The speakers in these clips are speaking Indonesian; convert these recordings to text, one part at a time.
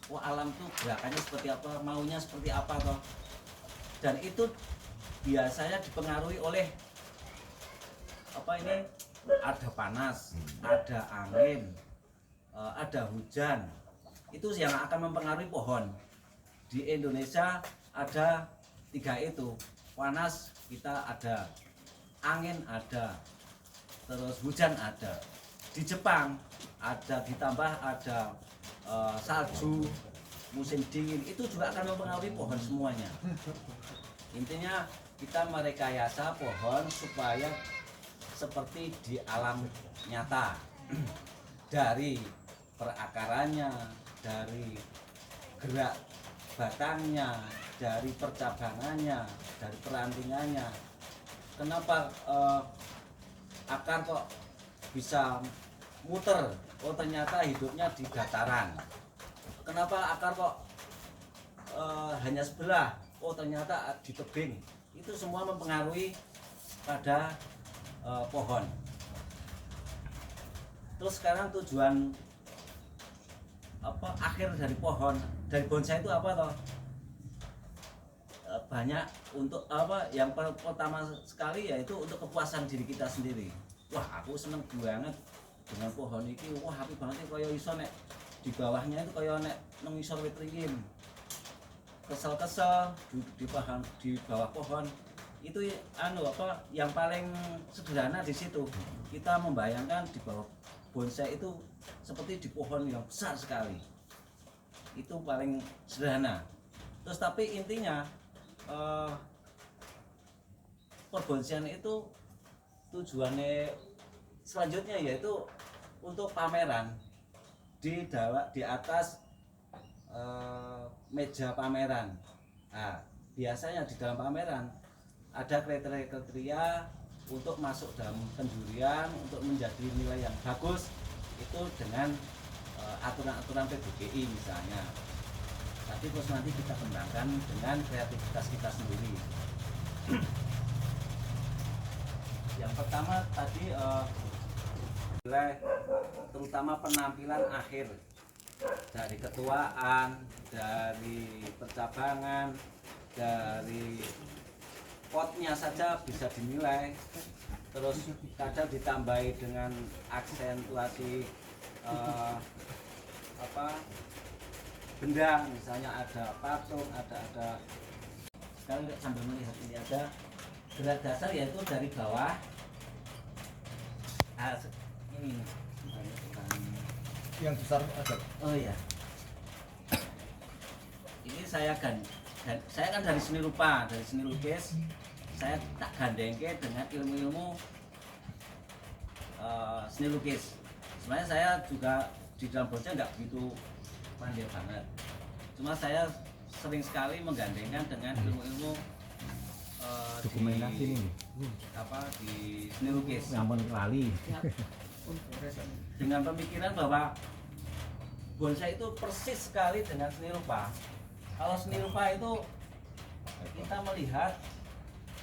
oh alam tuh gerakannya seperti apa, maunya seperti apa toh. Dan itu biasanya dipengaruhi oleh apa ini, ada panas, ada angin, ada hujan. Itu yang akan mempengaruhi pohon. Di Indonesia ada 3 itu. Panas kita ada, angin ada, terus hujan ada. Di Jepang ada, ditambah ada salju, musim dingin, itu juga akan mempengaruhi pohon semuanya. Intinya kita merekayasa pohon supaya seperti di alam nyata. Dari perakarannya, dari gerak batangnya, dari percabangannya, dari perantingannya. Kenapa akar kok bisa muter? Oh ternyata hidupnya di dataran. Kenapa akar kok hanya sebelah? Oh ternyata di tebing. Itu semua mempengaruhi pada pohon. Terus sekarang tujuan apa akhir dari pohon, dari bonsai itu apa toh? Banyak untuk apa, yang pertama sekali yaitu untuk kepuasan diri kita sendiri. Wah aku seneng banget dengan pohon ini, wah aku banget kaya iso nek di bawahnya itu kaya nek nang isor wit ringin. Kesel-kesel di bawah pohon itu anu apa yang paling sederhana di situ. Kita membayangkan di bawah bonsai itu seperti di pohon yang besar sekali. Itu paling sederhana. Terus tapi intinya perbonsaian itu tujuannya selanjutnya yaitu untuk pameran di atas meja pameran. Nah, biasanya di dalam pameran ada kriteria untuk masuk dalam penjurian untuk menjadi nilai yang bagus itu dengan aturan-aturan PBGI misalnya. Tapi terus nanti kita kembangkan dengan kreativitas kita sendiri. Yang pertama tadi nilai terutama penampilan akhir dari ketuaan, dari percabangan, dari potnya saja bisa dinilai. Terus kadang ditambahi dengan aksentuasi benda, misalnya ada patung, ada. Sekarang sambil melihat ini ada gerak dasar yaitu dari bawah. Ini yang besar ada. oh ya, ini saya kan dari seni rupa, dari seni lukis. Saya tak gandengke dengan ilmu-ilmu seni lukis. Sebenarnya saya juga di dalam bonsai nggak begitu pandai banget. Cuma saya sering sekali menggandengkan dengan ilmu-ilmu Dokumentasi ini. di seni lukis. Namun lali. Dengan pemikiran bahwa bonsai itu persis sekali dengan seni rupa. Kalau seni rupa itu kita melihat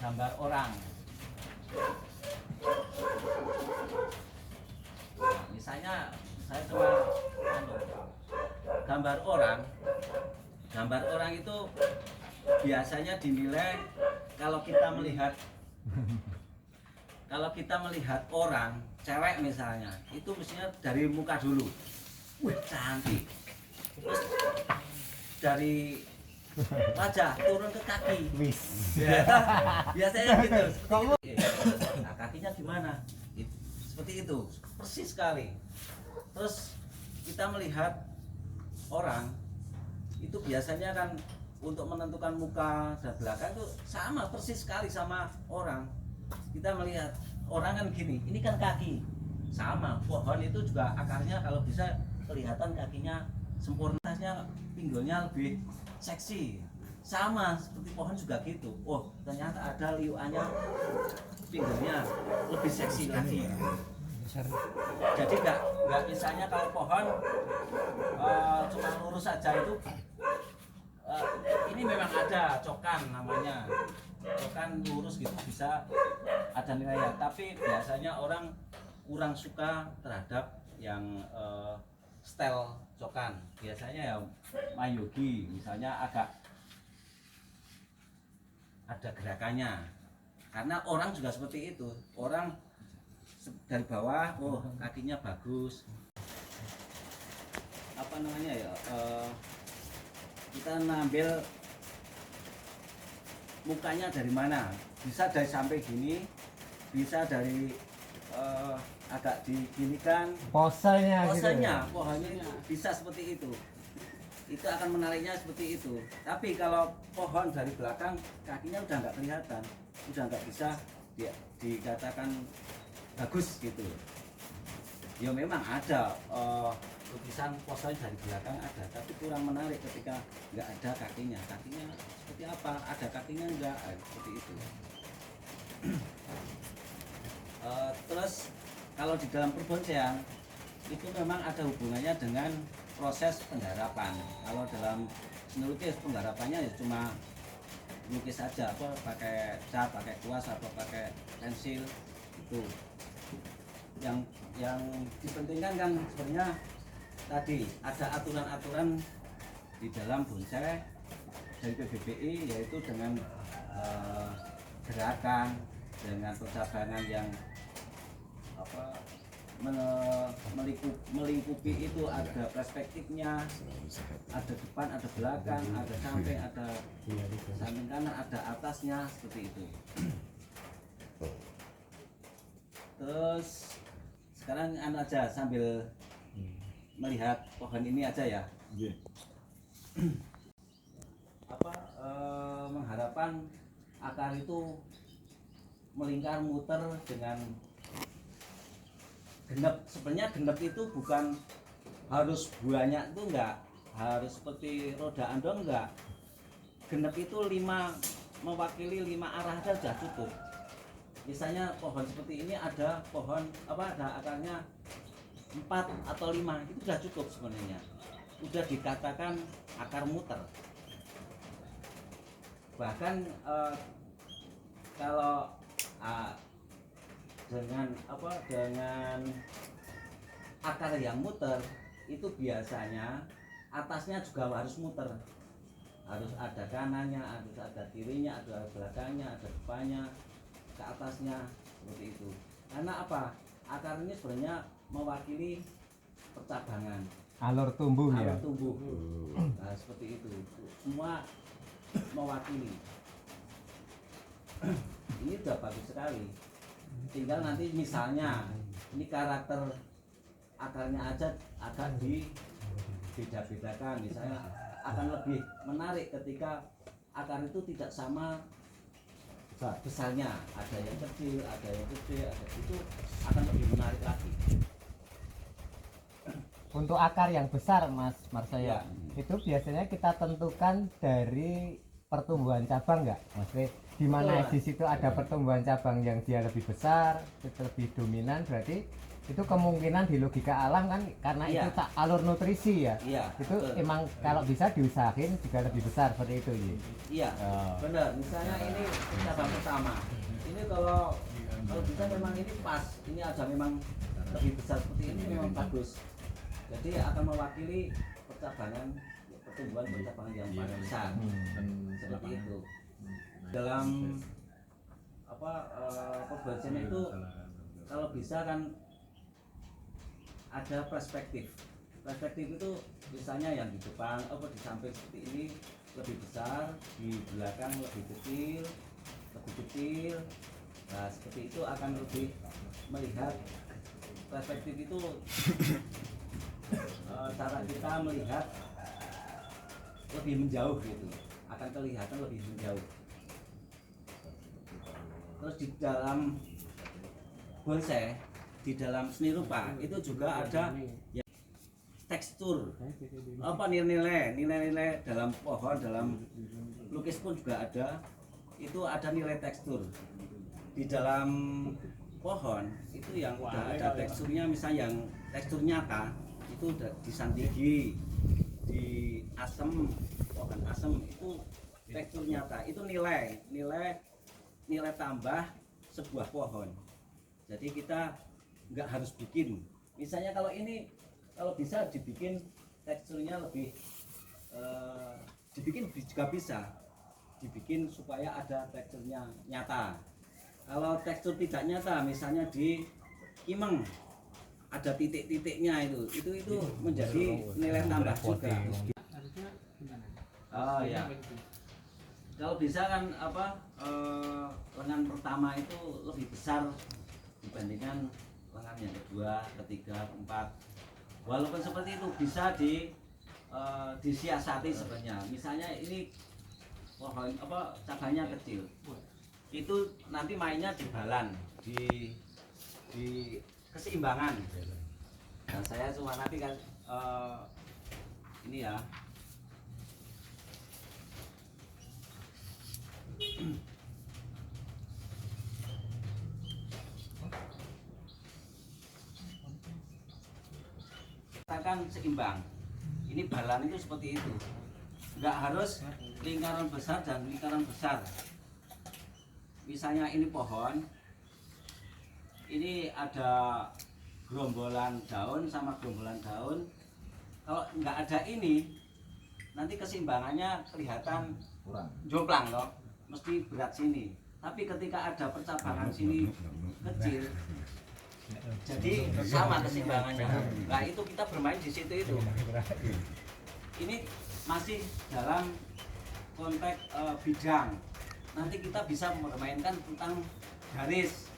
gambar orang. Nah, misalnya saya cuma gambar orang itu biasanya dinilai kalau kita melihat orang cewek misalnya, itu mestinya dari muka dulu, wih cantik, terus dari wajah turun ke kaki. Ya, biasanya gitu. Nah, kakinya gimana? Seperti itu, persis sekali. Terus kita melihat orang itu biasanya kan untuk menentukan muka dan belakang itu sama persis sekali sama orang. Kita melihat orang kan gini, ini kan kaki, sama. Pohon itu juga akarnya kalau bisa kelihatan kakinya sempurnanya, pinggulnya lebih seksi, sama seperti pohon juga gitu. Oh ternyata ada liuannya, pinggulnya lebih seksi lagi. Jadi nggak misalnya kalau pohon cuma lurus saja itu, ini memang ada cokan namanya, cokan lurus gitu bisa ada nilainya. Tapi biasanya orang kurang suka terhadap yang style cokan. Biasanya ya mayogi, misalnya agak ada gerakannya. Karena orang juga seperti itu. Orang dari bawah, oh kakinya bagus. Apa namanya ya? Kita ngambil mukanya dari mana? Bisa dari sampai gini, bisa dari agak diginikan. Posenya Pohonnya itu bisa seperti itu. Itu akan menariknya seperti itu. Tapi kalau pohon dari belakang kakinya udah nggak kelihatan, udah nggak bisa dikatakan bagus gitu. Ya memang ada lukisan pohon dari belakang ada, tapi kurang menarik ketika nggak ada kakinya. Kakinya seperti apa? Ada kakinya nggak? Seperti itu. Terus kalau di dalam perbonsaian itu memang ada hubungannya dengan proses penggarapan. Kalau dalam seni lukis penggarapannya ya cuma lukis saja, apa pakai cat, pakai kuas atau pakai pensil itu. Yang dipentingkan kan sebenarnya tadi ada aturan-aturan di dalam bonsai dari PBBI, yaitu dengan gerakan, dengan percabangan yang apa melingkupi itu, ada perspektifnya, ada depan, ada belakang, ada samping, ada samping kanan, ada atasnya, seperti itu. Terus sekarang aja sambil melihat pohon ini aja ya. Apa mengharapkan akar itu melingkar muter dengan genep. Sebenarnya genep itu bukan harus banyak, itu enggak harus seperti rodaan doang, enggak. Genep itu mewakili 5 arah saja cukup. Misalnya pohon seperti ini ada pohon ada akarnya 4 atau 5, itu sudah cukup sebenarnya. Udah dikatakan akar muter. Bahkan kalau dengan akar yang muter itu biasanya atasnya juga harus muter, harus ada kanannya, harus ada kirinya, ada belakangnya, ada depannya, ke atasnya, seperti itu. Karena apa? Akar ini sebenarnya mewakili percabangan, alur tumbuh. Nah, seperti itu semua mewakili. Ini udah bagus sekali. Tinggal nanti misalnya ini karakter akarnya aja agak dibeda-bedakan, misalnya akan lebih menarik ketika akar itu tidak sama besarnya, ada yang kecil, ada yang gede, itu akan lebih menarik lagi. Untuk akar yang besar, Mas Marsaya, itu biasanya kita tentukan dari pertumbuhan cabang nggak, Maksudnya di mana di situ ada pertumbuhan cabang yang dia lebih besar, lebih dominan, berarti itu kemungkinan di logika alam kan, karena itu tak alur nutrisi ya. Itu betul. Emang kalau bisa diusahain juga lebih besar seperti itu ya. Iya, benar. Misalnya ini cabang pertama, ini kalau bisa memang ini pas, ini ada memang lebih besar seperti ini memang bagus. Jadi akan mewakili percabangan, pertumbuhan percabangan yang paling besar, seperti itu. Dalam perbonsaian itu kalau bisa kan ada perspektif itu, misalnya yang di depan di samping seperti ini lebih besar, di belakang lebih kecil. Nah, seperti itu akan lebih melihat perspektif itu. Cara kita melihat lebih menjauh gitu, akan kelihatan lebih menjauh. Terus di dalam bonsai, di dalam seni rupa itu juga ada ya, tekstur, nilai-nilai dalam pohon, dalam lukis pun juga ada. Itu ada nilai tekstur di dalam pohon itu yang udah ada teksturnya. Misalnya yang tekstur nyata itu udah disandigi, di asem, pohon asem itu tekstur nyata, itu nilai tambah sebuah pohon. Jadi kita nggak harus bikin. Misalnya kalau ini kalau bisa dibikin teksturnya lebih dibikin juga bisa dibikin supaya ada teksturnya nyata. Kalau tekstur tidak nyata, misalnya di imeng ada titik-titiknya itu menjadi nilai tambah juga. Oh ya. Kalau bisa kan lengan pertama itu lebih besar dibandingkan lengan yang kedua, ketiga, keempat. Walaupun seperti itu bisa disiasati sebenarnya. Misalnya ini pohon cabangnya kecil. Itu nanti mainnya di balan, di keseimbangan. Nah, saya cuma nanti kan ini ya. Katakan seimbang. Ini balan itu seperti itu. Enggak harus lingkaran besar dan lingkaran besar. Misalnya ini pohon, ini ada gerombolan daun sama gerombolan daun. Kalau nggak ada ini, nanti keseimbangannya kelihatan kurang. jomplang loh, mesti berat sini. Tapi ketika ada percabangan sini kecil, jadi sama keseimbangannya. Nah itu kita bermain di situ itu. Ini masih dalam konteks bidang. Nanti kita bisa memainkan tentang garis.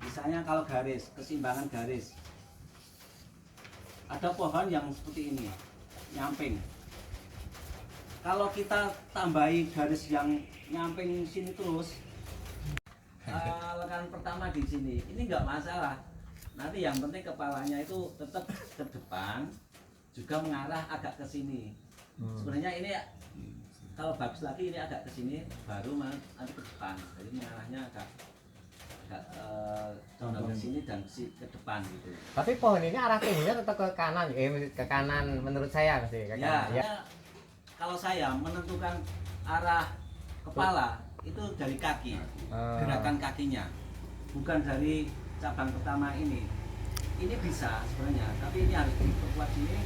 Misalnya kalau garis, keseimbangan garis. Ada pohon yang seperti ini, nyamping. Kalau kita tambahi garis yang nyamping sini terus, lengan pertama di sini, ini nggak masalah. Nanti yang penting kepalanya itu tetap ke depan, juga mengarah agak ke sini. Sebenarnya ini kalau bagus lagi ini agak ke sini, baru nanti ke depan. Jadi mengarahnya agak condong ke sini dan ke depan gitu. Tapi pohon ini arah tumbuhnya tetap ke kanan, ke kanan menurut saya sih. Ke kanan. Ya. Kalau saya menentukan arah kepala itu dari kaki, gerakan kakinya, bukan dari cabang pertama ini. Ini bisa sebenarnya, tapi ini harus diperkuat sini.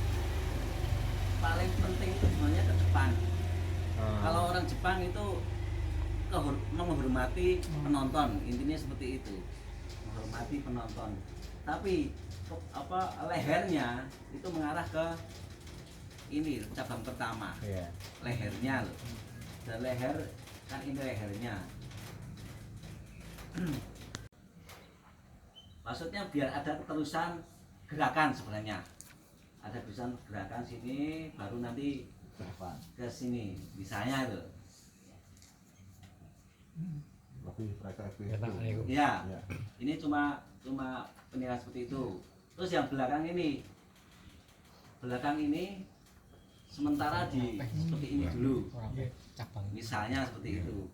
Paling penting itu sebenarnya ke depan. Kalau orang Jepang itu menghormati penonton, intinya seperti itu, menghormati penonton. Tapi lehernya itu mengarah ke ini cabang pertama, lehernya loh. Dan leher kan ini lehernya. Maksudnya biar ada keterusan gerakan sebenarnya. Ada terusan gerakan sini, baru nanti ke sini, misalnya itu. Lebih frekuensi. Ya, ini cuma penilaian seperti itu. Terus yang belakang ini sementara seperti ini dulu. Misalnya seperti itu.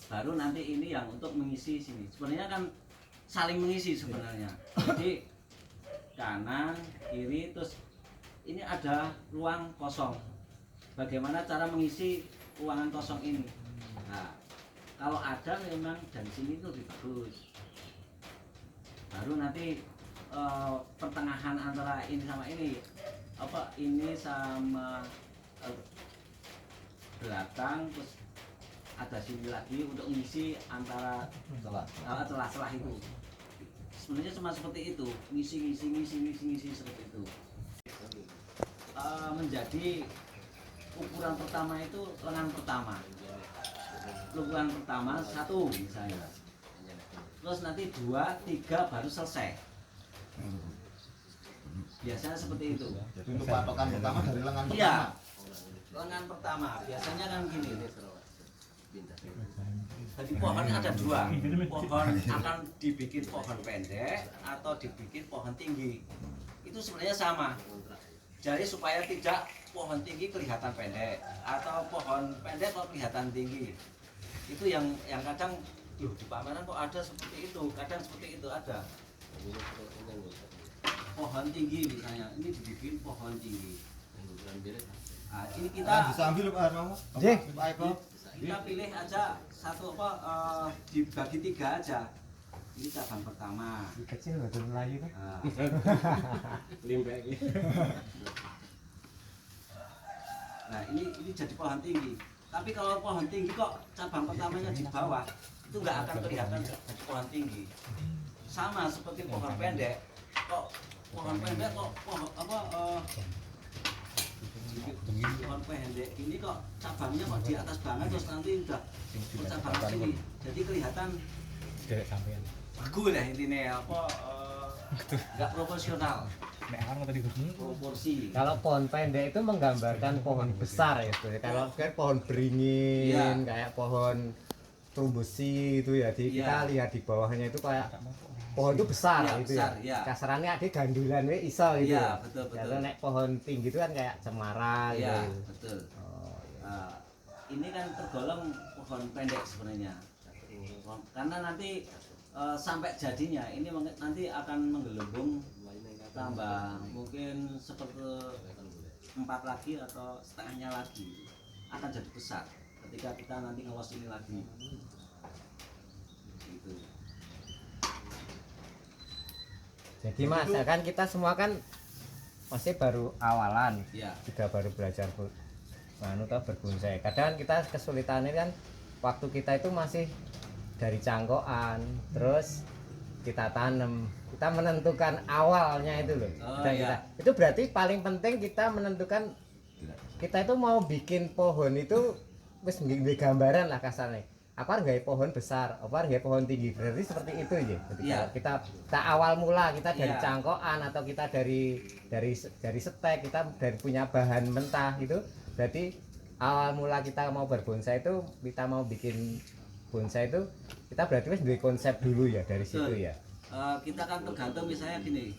Baru nanti ini yang untuk mengisi sini. Sebenarnya kan saling mengisi sebenarnya. Jadi kanan, kiri, terus ini ada ruang kosong. Bagaimana cara mengisi ruangan kosong ini? Nah, kalau ada memang dari sini itu lebih bagus. Baru nanti pertengahan antara ini sama ini, ini sama belakang, terus ada sini lagi untuk mengisi antara celah-celah itu. Sebenarnya cuma seperti itu, ngisi seperti itu. Menjadi ukuran pertama itu lengan pertama. Ukuran pertama 1 misalnya. Terus nanti 2, 3 baru selesai. Biasanya seperti itu. Jadi untuk patokan pertama dari lengan pertama. Iya. Lengan pertama biasanya kan gini. Jadi pohonnya ada 2. Pohon akan dibikin pohon pendek atau dibikin pohon tinggi. Itu sebenarnya sama. Jadi supaya tidak pohon tinggi kelihatan pendek atau pohon pendek kok kelihatan tinggi. Itu yang kadang di pameran kok ada seperti itu, kadang seperti itu ada. Pohon tinggi misalnya, ini dibikin pohon tinggi. Nah, ini kita Bisa ambil Pak Hermawan? Jih. Pak Eko? kita pilih aja satu dibagi 3 aja. Ini cabang pertama. Kecil betul Melayu kan. Nah, Limbek iki. nah ini jadi pohon tinggi. Tapi kalau pohon tinggi kok cabang pertamanya di bawah, itu nggak akan kelihatan jadi pohon tinggi. Sama seperti pohon pendek, kok pohon pendek kok pohon pohon pendek ini kok cabangnya kok di atas banget terus nanti udah cabang ke sini. Jadi kelihatan bagus lah intinya nggak proporsional. Proporsi. Kalau pohon pendek itu menggambarkan pohon besar ya, itu. Kalau kayak pohon beringin, Iya. kayak pohon trumbusi itu ya. Jadi kita Iya. lihat di bawahnya itu kayak pohon itu besar Iya, gitu besar, ya. iya. Kasarannya ada gandulan we iso gitu. Iya, ya. betul. Kalau naik pohon tinggi itu kan kayak cemara gitu. Iya, betul. Oh, iya. Nah, ini kan tergolong pohon pendek sebenarnya. Karena nanti sampai jadinya ini nanti akan menggelembung tambah mungkin seperti 4 lagi atau setengahnya lagi akan jadi besar ketika kita nanti ngelos ini lagi. Gitu. Jadi Mas, ya kan kita semua kan masih baru awalan. Ya, Juga baru belajar berbonsai. Kadang kita kesulitannya kan waktu kita itu masih dari cangkokan, terus kita tanam, kita menentukan awalnya itu loh. Oh, Dan iya. itu berarti paling penting kita menentukan kita itu mau bikin pohon itu wis nggih gambaran lah kasarnya. Aku harus nggak pohon besar, apa harus pohon tinggi. Berarti seperti itu ya. Jadi Iya. kalau kita awal mula kita dari Iya. cangkokan atau kita dari setek, kita dari punya bahan mentah itu. Berarti awal mula kita mau berbonsai itu, kita mau bikin bonsai itu, kita berarti wis duwe konsep dulu ya dari situ Betul. ya. Kita kan tergantung misalnya gini,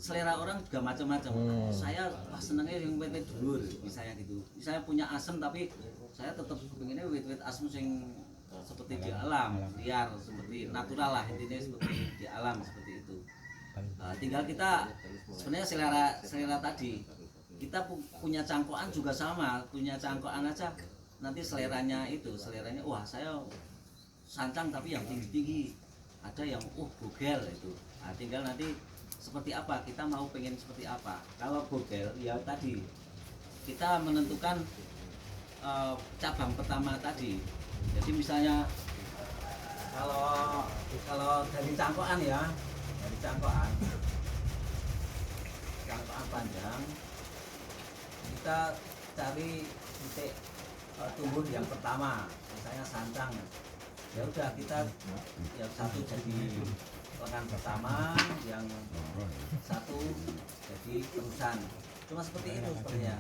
selera orang juga macam-macam. Saya senengnya yang wit-wit dulur misalnya gitu. Misalnya punya asem tapi saya tetap pengennya wit-wit asem sing seperti di alam, liar, seperti natural lah intinya seperti di alam seperti itu. Tinggal kita sebenarnya selera tadi. Kita punya cangkokan juga sama, punya cangkokan aja. Nanti seleranya wah saya sancang tapi yang tinggi-tinggi. Ada yang bogel itu. Nah, tinggal nanti seperti apa kita mau pengen seperti apa. Kalau bogel ya tadi kita menentukan cabang pertama tadi. Jadi misalnya kalau dari cangkokan ya, dari cangkokan panjang kita cari titik tumbuh yang pertama, misalnya sancang. Ya udah kita yang satu jadi lengan pertama, yang satu jadi terusan. Cuma seperti itu sebenarnya.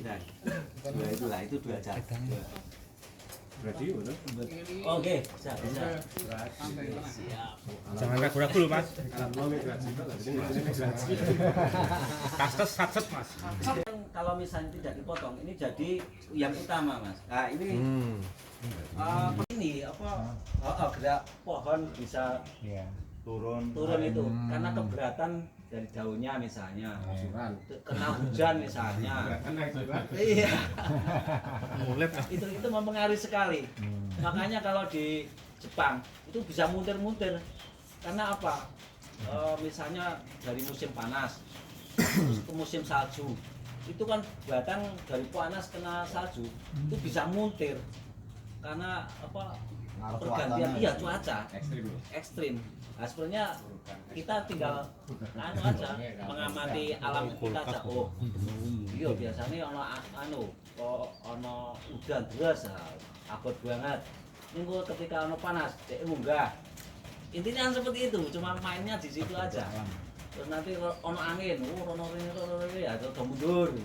Nah, itu dua aja. Berarti bener. Oke, bisa. Siap. Jangan ragu-ragu loh Mas. Mau migrasi kok lah, jadi migrasi. Satset Mas. Kalau misalnya tidak dipotong, ini jadi yang utama Mas. Nah ini ini apa gerak pohon bisa Iya. turun itu karena keberatan dari daunnya misalnya, Asuran. kena hujan misalnya. Enak itu kan. Iya. Mulet. itu mempengaruhi sekali. Makanya kalau di Jepang itu bisa muntir-muntir karena apa? Misalnya dari musim panas terus ke musim salju, itu kan batang dari panas kena salju itu bisa muntir karena apa? Pergantian cuaca ekstrim. Nah, sebenarnya kita tinggal aja mengamati alam kita aja. Oh, iya biasanya ono udan deras, abot banget. Minggu ketika ono panas, munggah. Intinya seperti itu, cuma mainnya di situ aja. Terus nanti ono angin, ono ya atau mundur.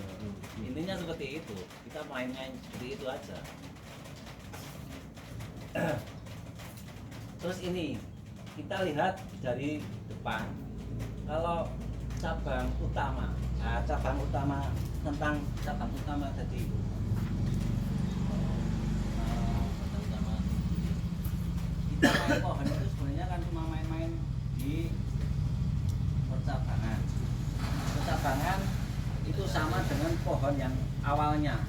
Intinya seperti itu. Kita main-main seperti itu aja. Terus ini kita lihat dari depan. Kalau cabang utama, cabang utama tadi. Kita main pohon itu sebenarnya kan cuma main-main di percabangan. Percabangan itu sama dengan pohon yang awalnya.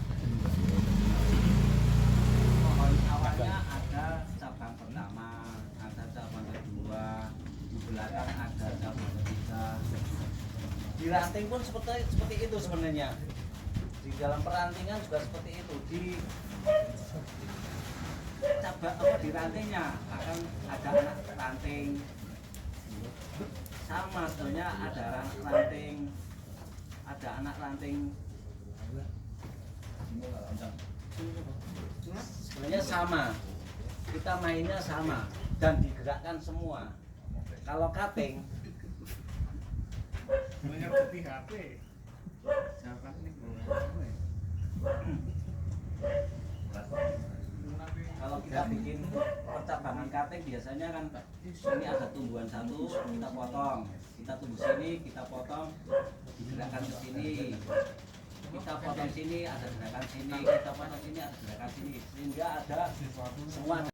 Pohon awalnya ada cabang pertama, ranting pun seperti itu sebenarnya. Di dalam perantingan juga seperti itu. Di cabang apa di rantingnya akan ada anak ranting. Sama sebenarnya ada ranting, ada anak ranting. Sebenarnya sama. Kita mainnya sama dan digerakkan semua. Kalau cutting kalau kita bikin percabangan cutting biasanya kan ini ada tumbuhan satu kita potong, kita tumbuh sini kita potong, digerakkan ke sini, kita potong sini ada gerakan sini, kita potong sini ada gerakan sini, sehingga ada semua ada